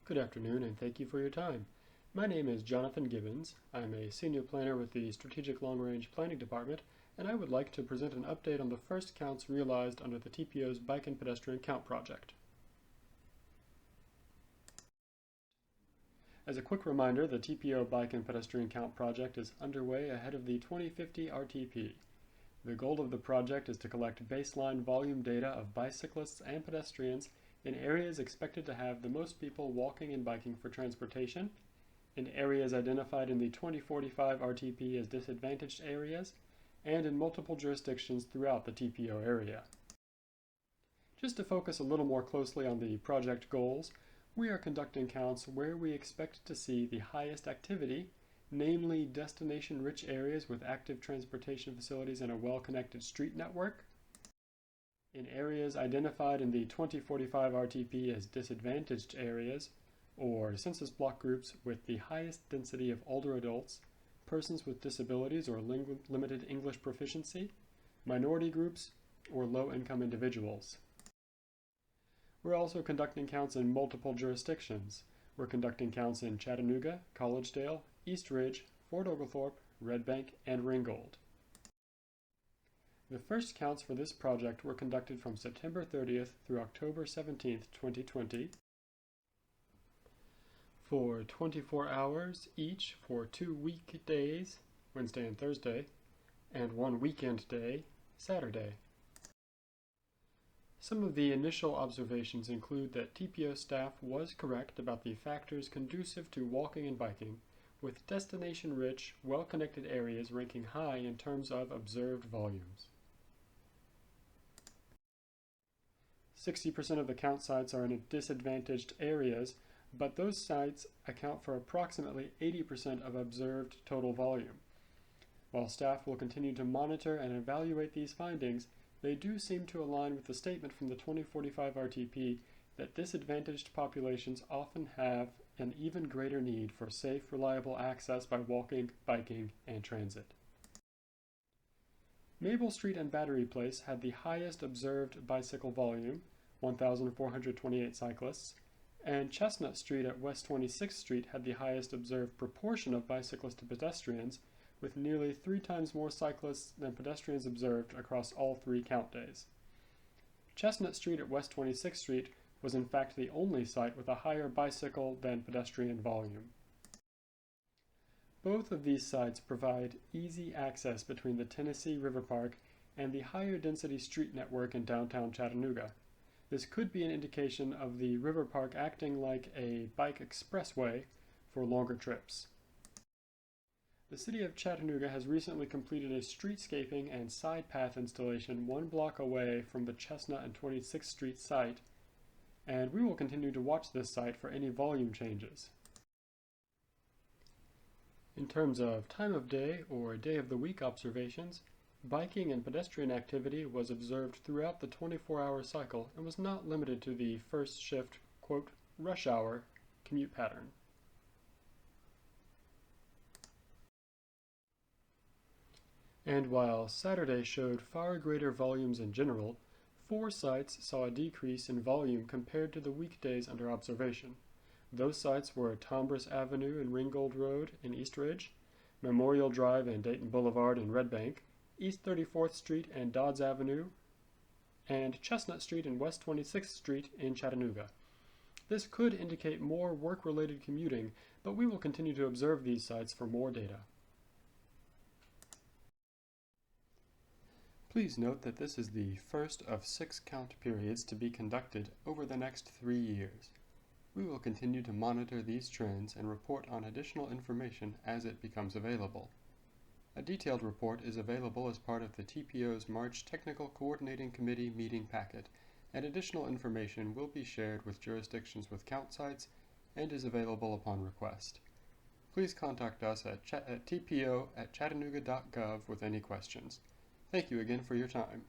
Good afternoon, and thank you for your time. My name is Jonathan Gibbons. I'm a senior planner with the Strategic Long Range Planning Department, and I would like to present an update on the first counts realized under the TPO's Bike and Pedestrian Count project. As a quick reminder, the TPO Bike and Pedestrian Count project is underway ahead of the 2050 RTP. The goal of the project is to collect baseline volume data of bicyclists and pedestrians in areas expected to have the most people walking and biking for transportation, in areas identified in the 2045 RTP as disadvantaged areas, and in multiple jurisdictions throughout the TPO area. Just to focus a little more closely on the project goals, we are conducting counts where we expect to see the highest activity, namely destination-rich areas with active transportation facilities and a well-connected street network, in areas identified in the 2045 RTP as disadvantaged areas, or census block groups with the highest density of older adults, persons with disabilities or limited English proficiency, minority groups, or low-income individuals. We're also conducting counts in multiple jurisdictions. We're conducting counts in Chattanooga, Collegedale, East Ridge, Fort Oglethorpe, Red Bank, and Ringgold. The first counts for this project were conducted from September 30th through October 17th, 2020, for 24 hours each for 2 weekdays, Wednesday and Thursday, and 1 weekend day, Saturday. Some of the initial observations include that TPO staff was correct about the factors conducive to walking and biking, with destination-rich, well-connected areas ranking high in terms of observed volumes. 60% of the count sites are in disadvantaged areas, but those sites account for approximately 80% of observed total volume. While staff will continue to monitor and evaluate these findings, they do seem to align with the statement from the 2045 RTP that disadvantaged populations often have an even greater need for safe, reliable access by walking, biking, and transit. Maple Street and Battery Place had the highest observed bicycle volume, 1,428 cyclists, and Chestnut Street at West 26th Street had the highest observed proportion of bicyclists to pedestrians, with nearly 3 times more cyclists than pedestrians observed across all 3 count days. Chestnut Street at West 26th Street was in fact the only site with a higher bicycle than pedestrian volume. Both of these sites provide easy access between the Tennessee River Park and the higher density street network in downtown Chattanooga. This could be an indication of the River Park acting like a bike expressway for longer trips. The City of Chattanooga has recently completed a streetscaping and side path installation 1 block away from the Chestnut and 26th Street site, and we will continue to watch this site for any volume changes. In terms of time of day or day of the week observations, biking and pedestrian activity was observed throughout the 24-hour cycle and was not limited to the first shift, quote, rush hour commute pattern. And while Saturday showed far greater volumes in general, 4 sites saw a decrease in volume compared to the weekdays under observation. Those sites were Tombras Avenue and Ringgold Road in East Ridge, Memorial Drive and Dayton Boulevard in Red Bank, East 34th Street and Dodds Avenue, and Chestnut Street and West 26th Street in Chattanooga. This could indicate more work-related commuting, but we will continue to observe these sites for more data. Please note that this is the first of 6 count periods to be conducted over the next 3 years. We will continue to monitor these trends and report on additional information as it becomes available. A detailed report is available as part of the TPO's March Technical Coordinating Committee meeting packet, and additional information will be shared with jurisdictions with count sites and is available upon request. Please contact us at tpo@chattanooga.gov with any questions. Thank you again for your time.